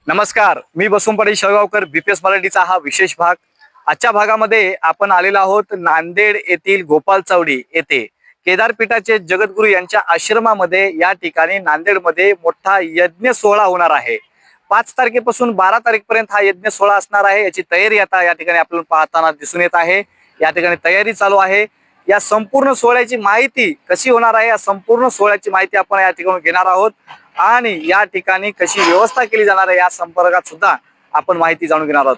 नमस्कार, मी बसवंत शेळगावकर. बीपीएस मराठीचा हा विशेष भाग. आजच्या भागामध्ये आपण आलेलो आहोत नांदेड येथील गोपाल चावडी येथे केदारपीठाचे जगद्गुरू यांच्या आश्रमामध्ये. या ठिकाणी नांदेडमध्ये मोठा यज्ञ सोहळा होणार आहे. 5 तारखेपासून 12 तारखेपर्यंत हा यज्ञ सोहळा असणार आहे. याची तयारी आता या ठिकाणी आपल्याला पाहताना दिसून येत आहे. या ठिकाणी तयारी चालू आहे. या संपूर्ण सोहळ्याची माहिती कशी होणार आहे, या संपूर्ण सोहळ्याची माहिती आपण या ठिकाणी घेणार आहोत आणि या ठिकाणी कशी व्यवस्था केली जाणार आहे या संपर्कात सुद्धा आपण माहिती जाणून घेणार आहोत.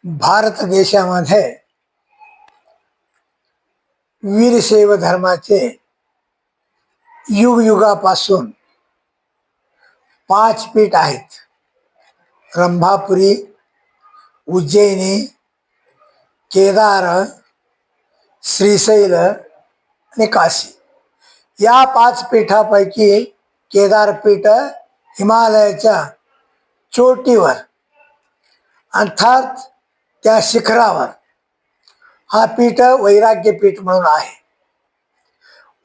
भारत देशामध्ये वीरशैव धर्माचे युगयुगापासून 5 पीठ आहेत. रंभापुरी, उज्जैनी, केदार, श्रीशैल आणि काशी. या 5 पीठापैकी केदारपीठ हिमालयाच्या चोटीवर अर्थात त्या शिखरावर हा पीठ वैराग्यपीठ म्हणून आहे.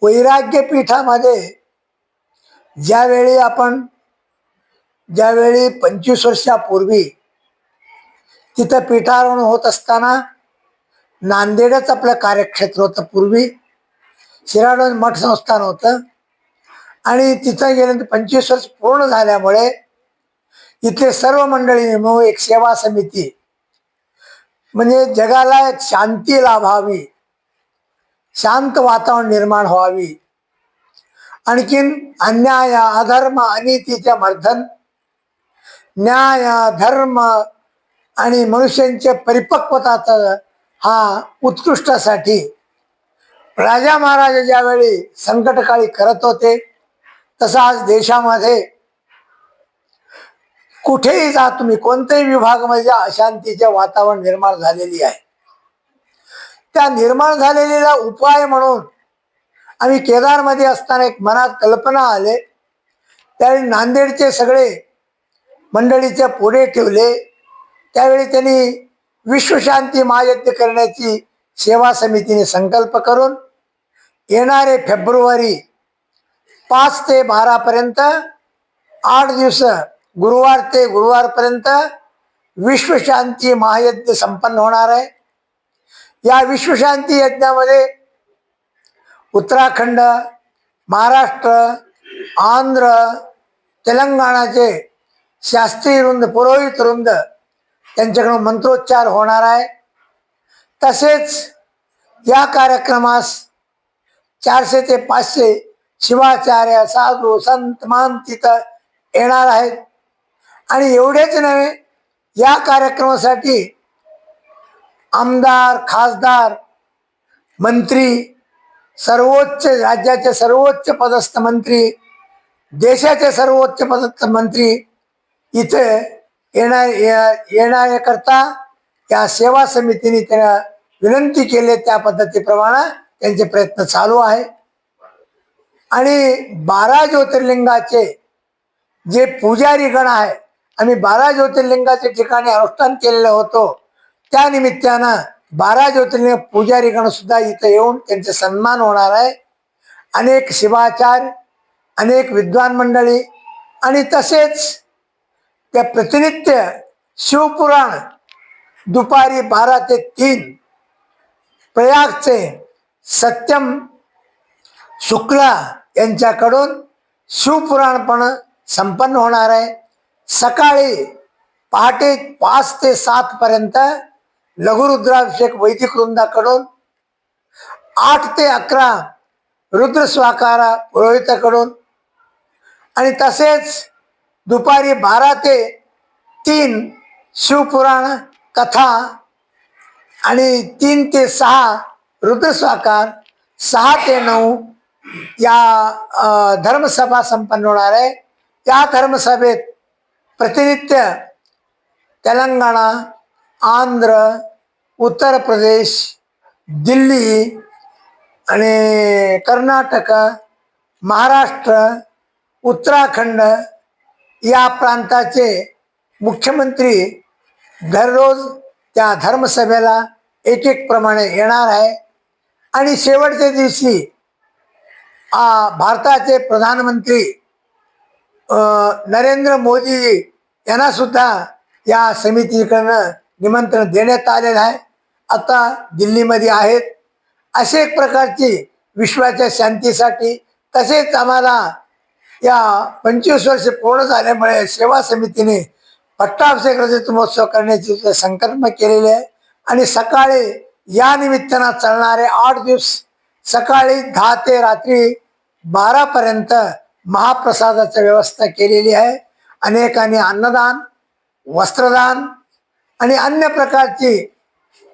वैराग्यपीठामध्ये ज्यावेळी 25 वर्षापूर्वी तिथं पीठारोहण होत असताना नांदेडच आपलं कार्यक्षेत्र होतं. पूर्वी शिराडोन मठ संस्थान होतं आणि तिथं गेल्यानंतर 25 वर्ष पूर्ण झाल्यामुळे इथले सर्व मंडळी मिळून एक सेवा समिती, म्हणजे जगाला एक शांती लाभावी, शांत वातावरण निर्माण व्हावी, आणखीन अन्याय अधर्म अनितीचे मर्दन, न्याय धर्म आणि मनुष्यांच्या परिपक्वताचा हा उत्कृष्टासाठी राजा महाराज ज्यावेळी संकटकाळी करत होते, तसा आज देशामध्ये कुठेही जा तुम्ही, कोणत्याही विभागामध्ये अशांतीचे वातावरण निर्माण झालेली आहे. त्या निर्माण झालेला उपाय म्हणून आम्ही केदारमध्ये असताना एक मनात कल्पना आले. त्यावेळी नांदेडचे सगळे मंडळीचे पुढे ठेवले. त्यावेळी त्यांनी विश्वशांती महायज्ञ करण्याची सेवा समितीने संकल्प करून येणारे फेब्रुवारी 5 ते 12 पर्यंत 8 दिवस, गुरुवार ते गुरुवारपर्यंत विश्वशांती महायज्ञ संपन्न होणार आहे. या विश्वशांती यज्ञामध्ये उत्तराखंड, महाराष्ट्र, आंध्र, तेलंगणाचे शास्त्रीय वृंद, पुरोहित वृंद त्यांच्याकडून मंत्रोच्चार होणार आहे. तसेच या कार्यक्रमास 400 ते 500 शिवाचार्य, साधू, संत, महंत तिथं येणार आहेत. आणि एवढेच नव्हे, या कार्यक्रमासाठी आमदार, खासदार, मंत्री, सर्वोच्च राज्याचे सर्वोच्च पदस्थ मंत्री, देशाचे सर्वोच्च पदस्थ मंत्री इथे येण्याकरता या सेवा समितीने त्यांना विनंती केली. त्या पद्धतीप्रमाणे त्यांचे प्रयत्न चालू आहे. आणि 12 ज्योतिर्लिंगाचे जे पुजारी गण आहे, आम्ही 12 ज्योतिर्लिंगाच्या ठिकाणी अनुष्ठान केलेलं होतो. त्या निमित्तानं 12 ज्योतिर्लिंग पुजारी गण सुद्धा इथं येऊन त्यांचे सन्मान होणार आहे. अनेक शिवाचार्य, अनेक विद्वान मंडळी आणि तसेच त्या प्रतिनित्य शिवपुराण दुपारी 12 ते 3 प्रयागचे सत्यम शुक्ला यांच्याकडून शिवपुराण पण संपन्न होणार आहे. सकाळी पहाटे 5 ते 7 पर्यंत लघुरुद्राभिषेक वैदिक वृंदाकडून, 8 ते 11 रुद्रस्वाकारा पुरोहिताकडून आणि तसेच दुपारी 12 ते 3 शिवपुराण कथा आणि 3 ते 6 रुद्रस्वाकार, 6 ते 9 या धर्मसभा संपन्न होणार आहे. या धर्मसभेत प्रतिनित्य तेलंगणा, आंध्र, उत्तर प्रदेश, दिल्ली आणि कर्नाटक, महाराष्ट्र, उत्तराखंड या प्रांताचे मुख्यमंत्री दररोज त्या धर्मसभेला एक एक प्रमाणे येणार आहे. आणि शेवटच्या दिवशी भारताचे प्रधानमंत्री नरेंद्र मोदी यांना सुद्धा या समितीकडनं निमंत्रण देण्यात आलेलं आहे. आता दिल्लीमध्ये आहेत. असे एक प्रकारची विश्वाच्या शांतीसाठी, तसेच आम्हाला या 25 वर्ष पूर्ण झाल्यामुळे सेवा समितीने पट्टाभिषेक रजत महोत्सव करण्याची संकल्प केलेली आहे. आणि सकाळी या निमित्तानं चालणारे 8 दिवस सकाळी 10 ते रात्री 12 पर्यंत महाप्रसादाची व्यवस्था केलेली आहे. अनेकांनी अन्नदान, वस्त्रदान आणि अन्य प्रकारची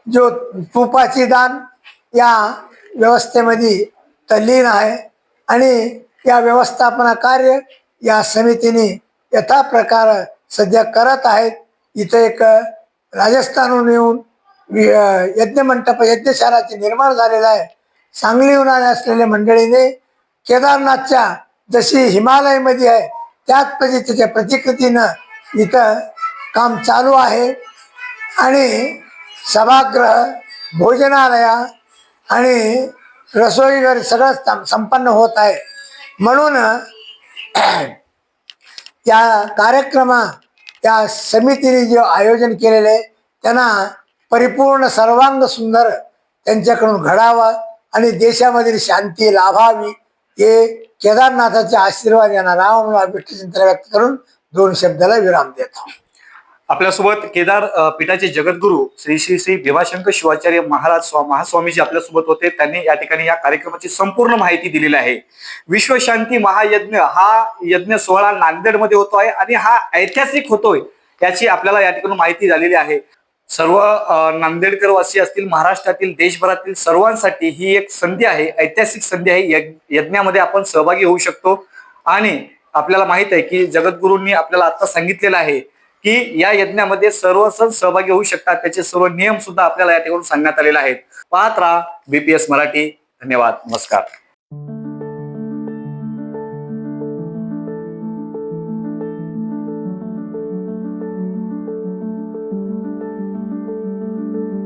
जो तुपाची दान या व्यवस्थेमध्ये तल्लीन आहे. आणि या व्यवस्थापना कार्य या समितीने यथा प्रकार सध्या करत आहेत. इथं एक राजस्थानहून येऊन यज्ञमंडप, यज्ञशालाचे निर्माण झालेलं आहे. सांगलीहून असलेल्या मंडळीने केदारनाथच्या जशी हिमालयमध्ये आहे त्याच पद्धतीच्या प्रतिकृतीनं इथं काम चालू आहे. आणि सभागृह, भोजनालया आणि रसोईघर सगळं संपन्न होत आहे. म्हणून या त्या समितीने जे आयोजन केलेले आहे त्यांना परिपूर्ण सर्वांग सुंदर त्यांच्याकडून घडावं आणि देशामधील शांती लाभावी हे केदारनाथाचे आशीर्वाद यांना राम चिंतन व्यक्त करून 2 शब्दाला विराम देतो. आपल्यासोबत केदार पीठाचे जगद्गुरू श्री श्री श्री भीमाशंकर शिवाचार्य महाराज महास्वामीजी आपल्यासोबत होते. त्यांनी या ठिकाणी या कार्यक्रमाची संपूर्ण माहिती दिलेली आहे. विश्वशांती महायज्ञ हा यज्ञ सोहळा नांदेडमध्ये होतोय आणि हा ऐतिहासिक होतोय याची आपल्याला या ठिकाणी माहिती झालेली आहे. सर्व नांदेडकर वासी असतील, महाराष्ट्रातील, देशभरातील सर्वांसाठी ही एक संधी आहे, ऐतिहासिक संधी आहे. यज्ञामध्ये आपण सहभागी होऊ शकतो. आणि आपल्याला माहित आहे की जगद्गुरूंनी आपल्याला आता सांगितलेलं आहे की या यज्ञामध्ये सर्व सण सहभागी होऊ शकतात. त्याचे सर्व नियम सुद्धा आपल्याला या ठिकाणी सांगण्यात आलेले आहेत. पाहत राहा BPS मराठी. धन्यवाद. नमस्कार.